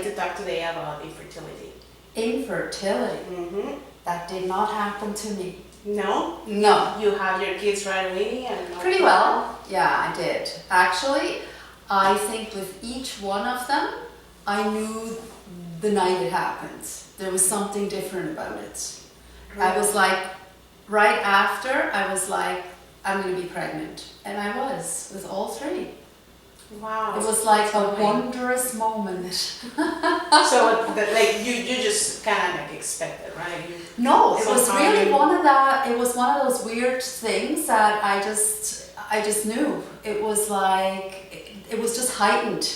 like to talk today about infertility. Infertility? Mm-hmm. That did not happen to me. No? No. You have your kids right away? And Pretty well. Yeah, I did. Actually, I think with each one of them, I knew the night it happened. There was something different about it. I was like, right after, I was like, I'm going to be pregnant. And I was, with all three. Wow. It was like a wondrous moment. So, like, you just kind of like expected, right? No, it was really it was one of those weird things that I just knew. It was like, it was just heightened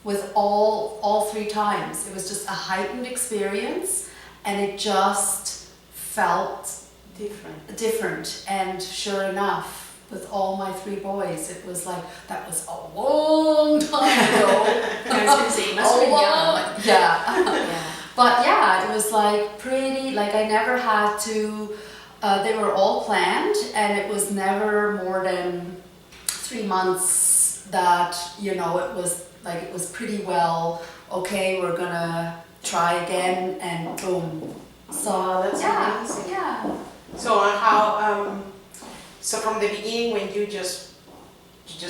with all three times. It was just a heightened experience, and it just felt different. And sure enough, with all my three boys, it was like, that was a long time ago. I was going to say, you must have been young. Yeah. But yeah, it was like pretty, like I never had to, they were all planned, and it was never more than 3 months that, you know, it was like, it was pretty well, okay, we're gonna try again, and boom. So that's amazing. Yeah. So how, so from the beginning, when you just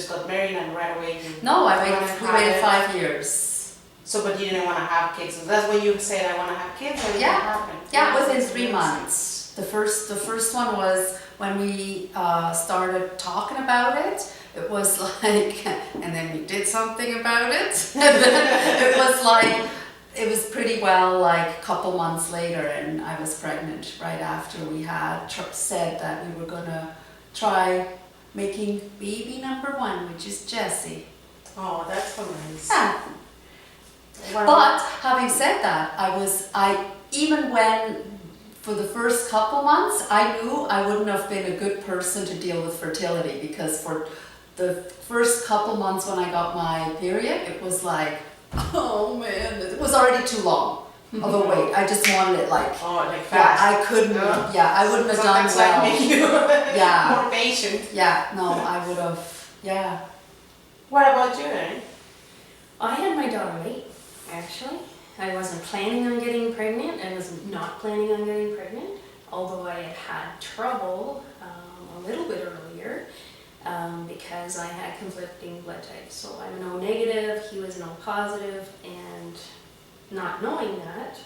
got married and right away No, we waited 5 years. So, but you didn't want to have kids. So that's when you said, I want to have kids, and it happened. Yeah, within 3 months. The first one was when we started talking about it. It was like, and then we did something about it. And then it was like, it was pretty well like a couple months later, and I was pregnant right after we had said that we were gonna try making baby number 1, which is Jessie. Oh, that's so nice. Yeah. Wow. But having said that, even when for the first couple months, I knew I wouldn't have been a good person to deal with fertility, because for the first couple months when I got my period, it was like, oh man, it was already too long of a wait. I just wanted it like fast. Yeah, I couldn't. Yeah, I wouldn't have done well. Make you more patient. Yeah, no, I would have. Yeah. What about you, Erin? I had my daughter late, actually. I wasn't planning on getting pregnant. I was not planning on getting pregnant, although I had trouble a little bit earlier because I had conflicting blood types. So I'm an O negative, he was an O positive, and not knowing that,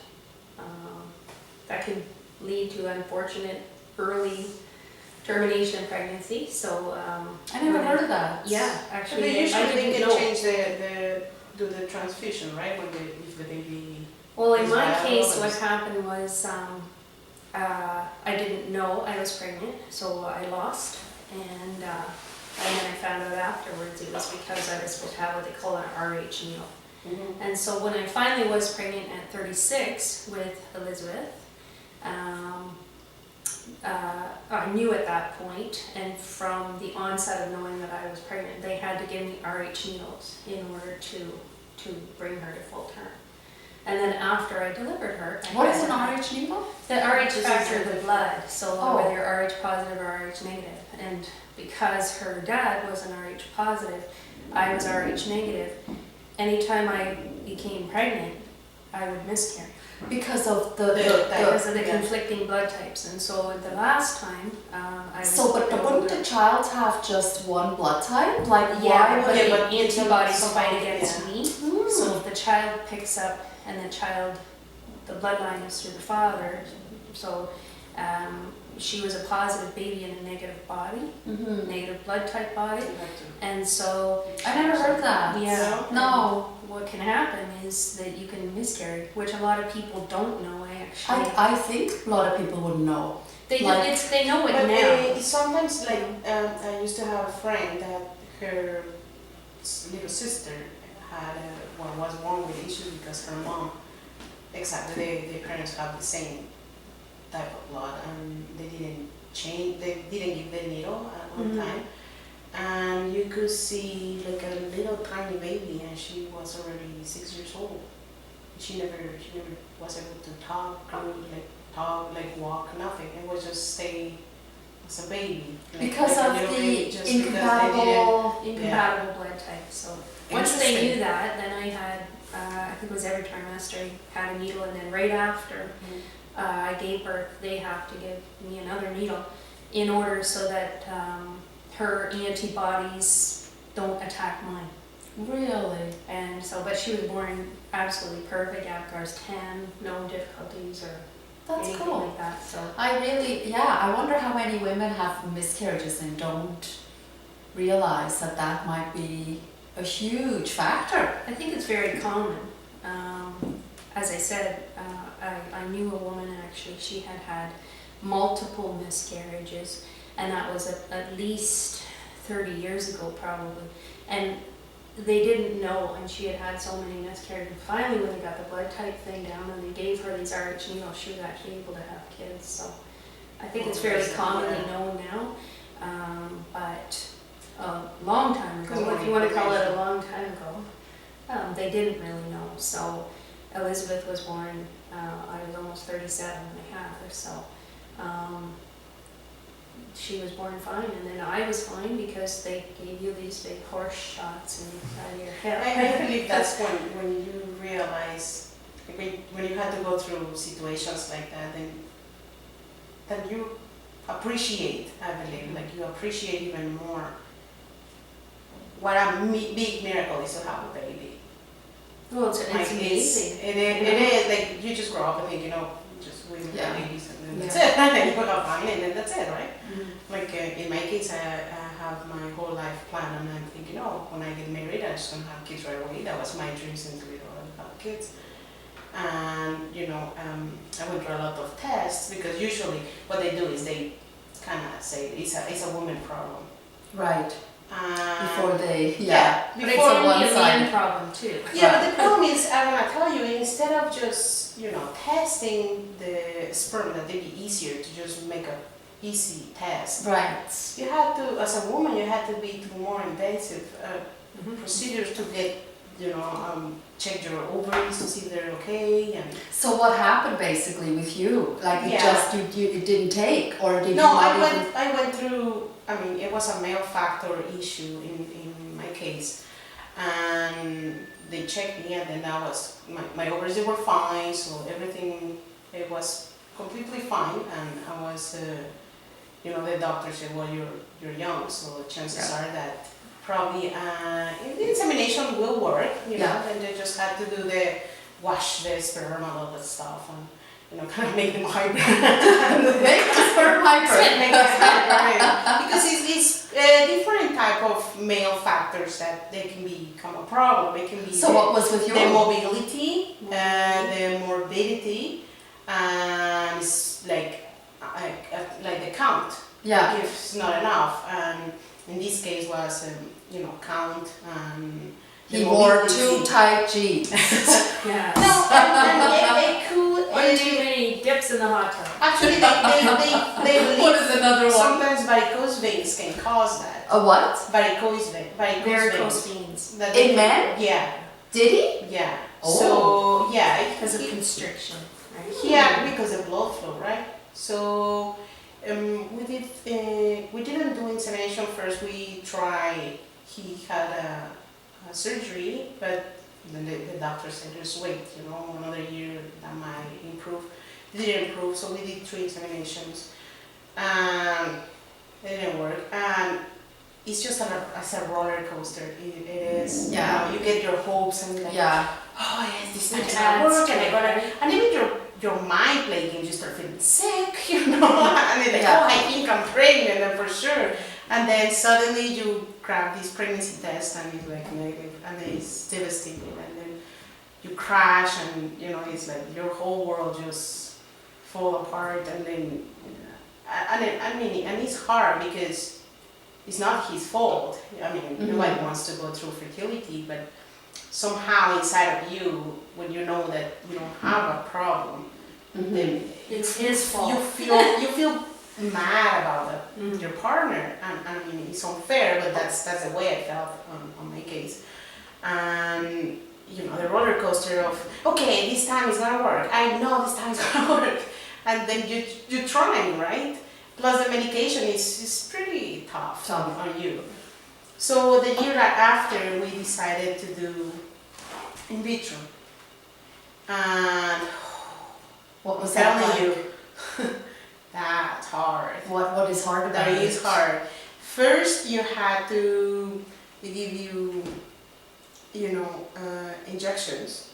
that could lead to unfortunate early termination of pregnancy. So I never heard of that. Yeah, actually, But usually I didn't they can know. change the transfusion, right? If the baby. Well, in is my viable, case, or what happened was I didn't know I was pregnant, so I lost, and then I found out afterwards it was because I was supposed to have what they call an RH needle. Mm-hmm. And so when I finally was pregnant at 36 with Elizabeth, I knew at that point, and from the onset of knowing that I was pregnant, they had to give me RH needles in order to bring her to full term. And then after I delivered her, What is an RH needle? The RH factor of the blood, so whether you're RH positive or RH negative. And because her dad was an RH positive, I was RH negative. Anytime I became pregnant, I would miscarry. Because of the conflicting blood types. And so the last time I was... So, but wouldn't the child have just one blood type? Like, yeah, why but would the antibodies fight yeah. against me. So if the child picks up, and the bloodline is through the father, so she was a positive baby in a negative body, negative blood type body, and so... I never heard that. Yeah. No. What can happen is that you can miscarry, which a lot of people don't know. I think a lot of people wouldn't know. They know it But now. sometimes, like, I used to have a friend that her little sister was born with issues because her mom, their parents have the same type of blood, and they didn't give the needle at one time. And you could see like a little tiny baby, and she was already 6 years old. She never was able to talk, walk, nothing. It was just stay as a baby. Because of the incompatible blood type. So once they knew that, then I I think it was every trimester, I had a needle, and then right after I gave birth, they have to give me another needle in order so that her antibodies don't attack mine. Really? And so, but she was born absolutely perfect. Apgar's 10, no difficulties or That's anything cool. like that. So I wonder how many women have miscarriages and don't realize that that might be a huge factor. I think it's very common. As I said, I knew a woman actually, she had had multiple miscarriages, and that was at least 30 years ago probably. And they didn't know, and she had had so many miscarriages. Finally, when they got the blood type thing down and they gave her these RH needles, she was actually able to have kids. So I think it's fairly commonly known now, but a long time ago, if you want to call it a long time ago, they didn't really know. So Elizabeth was born, I was almost 37 when I had her, so she was born fine, and then I was fine because they gave you these big horse shots in your head. I believe that's when you realize, when you had to go through situations like that, then you appreciate, I believe, like you appreciate even more what a big miracle is to have a baby. Well, it's amazing. It is, like you just grow up and think, just women Yeah. have babies and then that's it, and then you have fine and then that's it, right? Mm-hmm. Like in my case, I have my whole life planned, and I'm thinking, when I get married, I just want to have kids right away. That was my dream since we were have kids. And I went through a lot of tests because usually what they do is they kind of say it's a woman problem. Right. Before they, But it's on only one a side. man problem too. Yeah, but the problem is, I want to tell you, instead of just testing the sperm, that it'd be easier to just make a easy test. Right. You had to, as a woman, you had to be through more invasive procedures to get, check your ovaries to see if they're okay. And So what happened basically with you? Like it Yeah. just it didn't take, or did no, you not even? I went through. I mean, it was a male factor issue in my case, and they checked me, and then that was my ovaries. They were fine, so everything it was completely fine, and I was. The doctor said, well, you're young, so chances are that probably the insemination will work, and they just had to do wash the sperm and all that stuff, and kind of make them hyper. Make the sperm hyper. Make them hyper, because it's different type of male factors that they can become a problem. It can be So what was with the your? mobility, the morbidity, and it's like the count. Yeah. If it's not enough, and in this case was count and He wore too tight jeans. Yeah. No, and they could. One too many dips in the hot tub. Actually, they believe What is another one? sometimes varicose veins can cause that. A what? Varicose Varicose veins. veins. That In men? Yeah, Did he? yeah. Oh. So Because of constriction, right? Yeah, because of blood flow, right? So we didn't do insemination first. We tried. He had a surgery, but then the doctor said just wait, another year that might improve. It didn't improve, so we did 3 inseminations. It didn't work, and it's just as a roller coaster. It is. Yeah. You get your hopes and like, Yeah. oh yes, this It is gonna adds work, to and it, I'm gonna, right? and even your mind playing games, you start feeling sick, and then like, Yeah. I think I'm pregnant, and for sure. And then suddenly you grab this pregnancy test, and it's like negative, and it's devastating, and then you crash, and it's like your whole world just fall apart, and then, and it's hard because it's not his fault. I mean, nobody wants to go through fertility, but somehow inside of you, when you know that you don't have a problem, then It's his fault. you feel mad about your partner, and I mean it's unfair, but that's the way I felt on my case, and the roller coaster of okay, this time it's gonna work. I know this time it's gonna work, and then you trying, right? Plus the medication is pretty tough on you. So the year after, we decided to do in vitro. And What was I'm that telling like? you, that's hard. What is hard about That it? is hard. First, you had to give you, injections.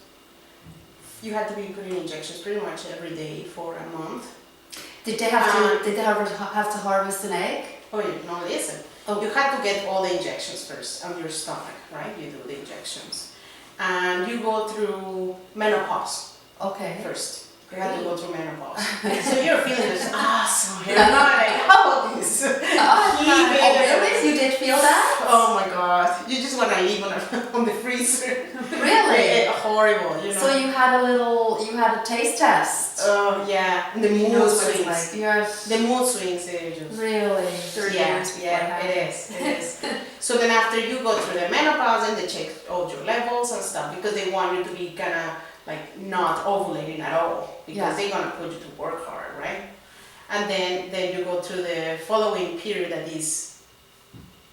You had to be putting injections pretty much every day for a month. Did they have to harvest an egg? Oh, yeah, no, listen. Oh. You had to get all the injections first on your stomach, right? You do the injections. And you go through menopause Okay. first. You had to go through menopause. So you're feeling this awesome. You're not like, how about this? Really? You did feel that? Oh my god. You just want to leave on the freezer. Really? Horrible, So you had a taste test. Oh yeah. The You know mood what it's swings. like. Yes. The mood swings, they're just... Really? 30 Yeah, years before yeah, it it is. So then after you go through the menopause and they check all your levels and stuff because they want you to be kind of like not ovulating at all because Yeah. they're gonna put you to work hard, right? And then you go through the following period that is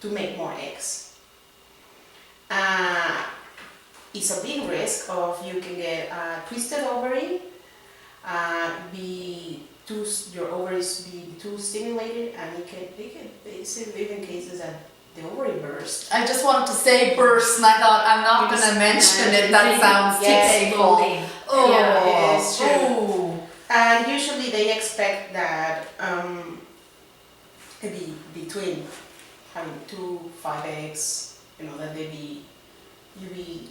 to make more eggs. It's a big risk of you can get a twisted ovary, your ovaries be too stimulated, and it's even cases that the ovary burst. I just wanted to say burst, and I thought I'm not You going to just mention it. imagine That saying, sounds yes, typical. Loading. Oh, Yeah, it is true. oh. And usually they expect that it be between having 2-5 eggs, that you be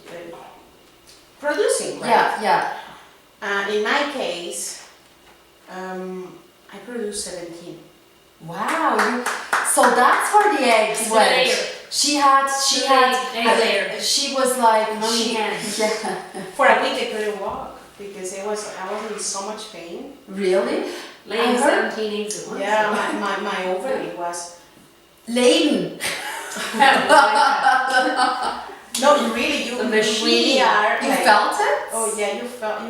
producing, right? Yeah. In my case, I produced 17. Wow. So that's where the eggs She's a went. layer. She had. Egg layer. She was like. Mummy hen. Yeah. For a week I couldn't walk because I was in so much pain. Really? Laying I heard- 17 eggs at once. Yeah, my ovary was. Laden. No, you The machine. really are. You like- felt it? Oh yeah, you felt.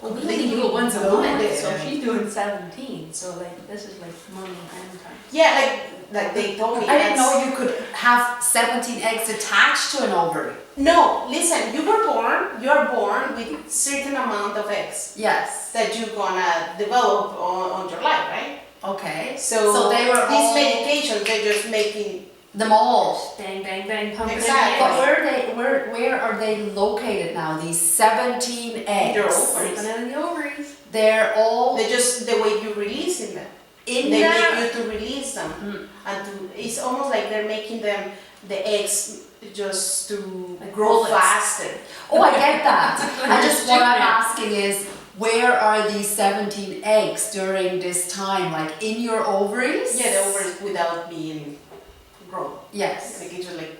Well, we They only do it once a loaded month, it. so she's doing 17. So like this is like mommy hen time. Yeah, like they told me. I didn't that's- know you could have 17 eggs attached to an ovary. No, listen. You are born with certain amount of eggs Yes. that you're gonna develop on your life, right? Okay. So they were these all medications, they're just making. them all. Bang, bang, bang, pumping Exactly. But eggs. where are they located now? These 17 eggs. Your ovaries. Pumping out of the ovaries. They're all They just the way you releasing them. in They there. make you to release them, Mm. and it's almost like they're making them the eggs just to Like grow bullets. faster. Oh, I get that. I just what I'm Yeah. asking is, where are these 17 eggs during this time? Like in your ovaries? Yeah, the ovaries without being grown. Yes. Like it's just like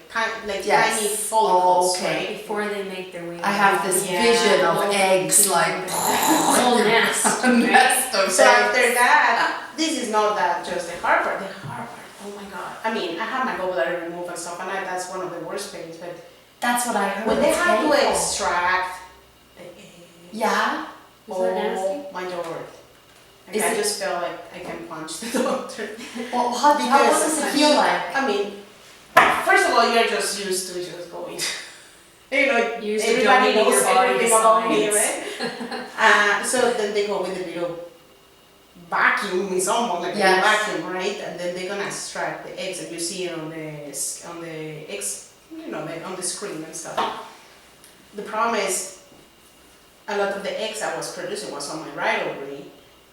Yes. tiny follicles, Okay. right? Before they make their way. I have this Yeah. vision of Little- eggs like whole nest. a Right? nest of So eggs. after that, this is not that just the hard part. The hard part, oh my god. I mean, I had my gallbladder removed and stuff, and that's one of the worst pains. But That's what I heard. when they it's have to painful. extract the eggs, Yeah. Is that nasty? oh my lord. Like, Is I it- just felt like I can punch the doctor. Well, how does it feel like? I mean, first of all, you're just used to just going. Used to Everybody donating knows your body to everything about me, science. right? So then they go with a little vacuum, it's almost like Yes. a vacuum, right? And then they're gonna extract the eggs, and you see it on the eggs, on the screen and stuff. The problem is, a lot of the eggs I was producing was on my right ovary,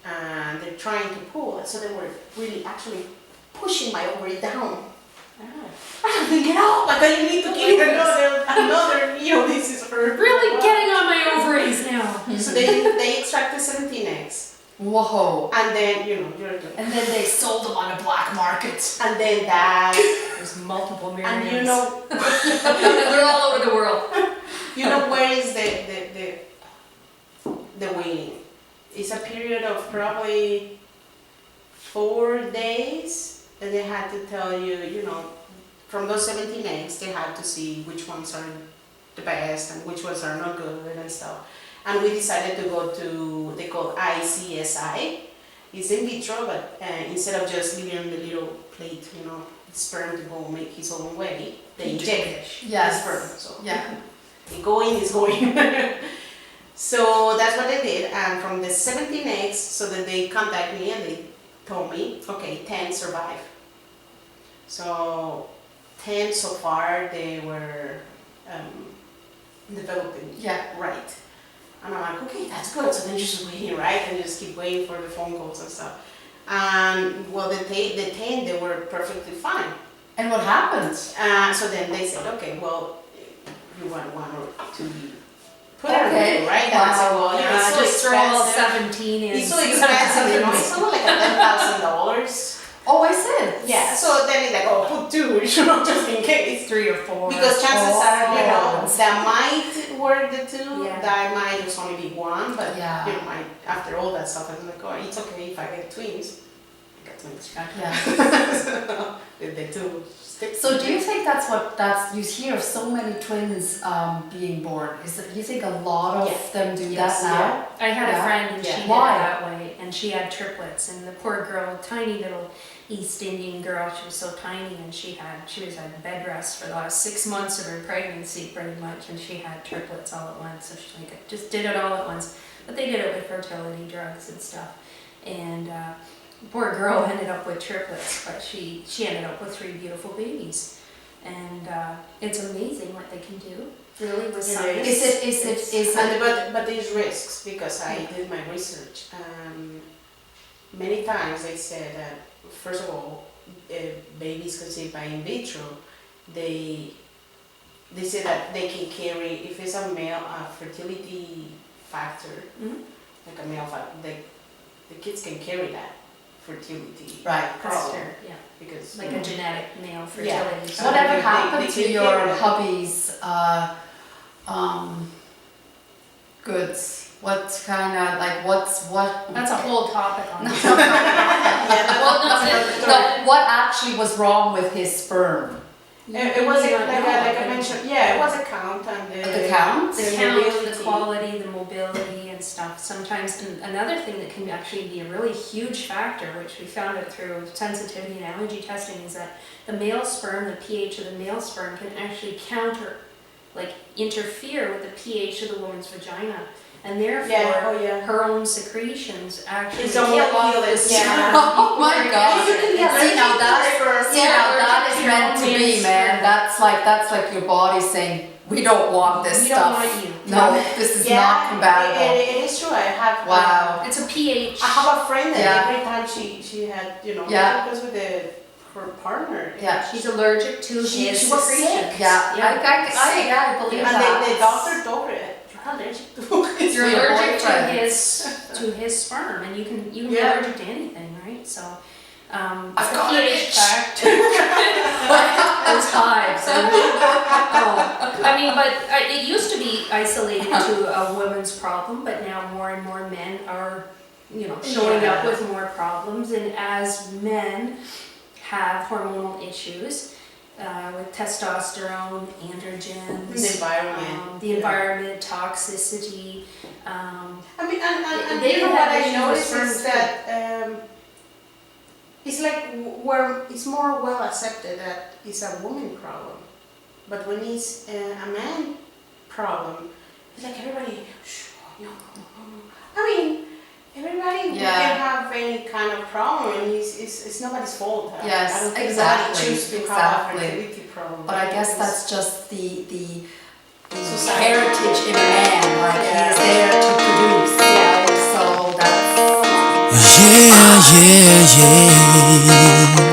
and they're trying to pull it, so they were really actually pushing my ovary down. I don't think it out. Like you need to give another. This is for Really getting on my ovaries now. So they extracted 17 eggs, Whoa. and then you're doing. And then they sold them on the black market. And then that, There's multiple Miryams. and They're all over the world. where is the waiting? It's a period of probably 4 days, and they had to tell you, from those 17 eggs, they had to see which ones are the best and which ones are not good and stuff. And we decided to go to, they call ICSI. It's in vitro, but instead of just leaving on the little plate, the sperm to go make his own way, they inject the Yes. sperm. So. Yeah. going is going. So that's what they did, and from the 17 eggs, so that they contacted me and they told me, okay, 10 survive. So 10 so far, they were developing right. And I'm like, okay, that's good. So then you're just waiting, right? And you just keep waiting for the phone calls and stuff. And well, the 10, they were perfectly fine. And what happened? So then they said, okay, well, you want one or two put it in, right? And I said, well, you know, it's so just throw all expensive. 17 in. It's so expensive, you know, it's something like $10,000. Oh, I said. Yeah, so then it's like, oh, put two, you know, just in case. 3 or 4. Because chances are, you know, Oh. that might work the two, Yeah. that might just only be one, but Yeah. you know, after all that stuff, I'm like, oh, it's okay if I get twins. I got twins. Yeah. The two sticks. So do you think you hear of so many twins being born? Do you think a lot of Yes. them do Yes. that now? I had Yeah. a friend and Yeah. she did Why? it that way, and she had triplets, and the poor girl, tiny little East Indian girl, she was so tiny, and she was at bed rest for the last 6 months of her pregnancy pretty much, and she had triplets all at once, so she just did it all at once. But they did it with fertility drugs and stuff, and the poor girl ended up with triplets, but she ended up with 3 beautiful babies, and it's amazing what they can do, really, with science. Is it? But there's risks, because I did my research. Many times they said that, first of all, babies conceived by in vitro, they say that they can carry, if it's a male fertility factor, like a male factor, the kids can carry that fertility Right. problem. Yeah, Because like a genetic male Yeah. fertility. So Whatever they happened can to your carry that. hubby's goods? What kind of what? That's a whole topic on it. What actually was wrong with his sperm? It was You like don't know. I mentioned, it was a count and The count? The The count, the mobility. quality, the mobility and stuff. Sometimes, and another thing that can actually be a really huge factor, which we found out through sensitivity and allergy testing, is that the male sperm, the pH of the male sperm, can actually interfere with the pH of the woman's vagina. And therefore, her own secretions actually It's only kill off kill the it, sperm. Oh my God. See now Yeah, that is meant to be, man. That's like your body saying, we don't want this We stuff. don't want you. No, this is not compatible. It is true. I have. Wow. It's a pH. I have a friend that Yeah. every time she had, Yeah. because with her partner. Yeah. She's allergic to She his was secretions. sick. Yeah, I believe And that. the doctor told her, you're allergic to his You're your allergic boyfriend. to his sperm, and you can be Yeah. allergic to anything, right? So, I've the got an pH itch. factor. It's high. So, I mean, but it used to be isolated to a woman's problem, but now more and more men are, showing up with more problems, and as men have hormonal issues. With testosterone, androgens, the environment, toxicity. I mean, and They you know can what have I issues noticed with is that it's like where it's more well accepted that it's a woman problem, but when it's a man problem, it's like everybody. No. I mean, everybody can have any kind of problem, and it's nobody's fault. Yes, I don't think exactly, somebody choose to have a fertility problem. But I guess that's just the Society. heritage in a man, like he is there to produce. So that's Yeah, yeah, yeah.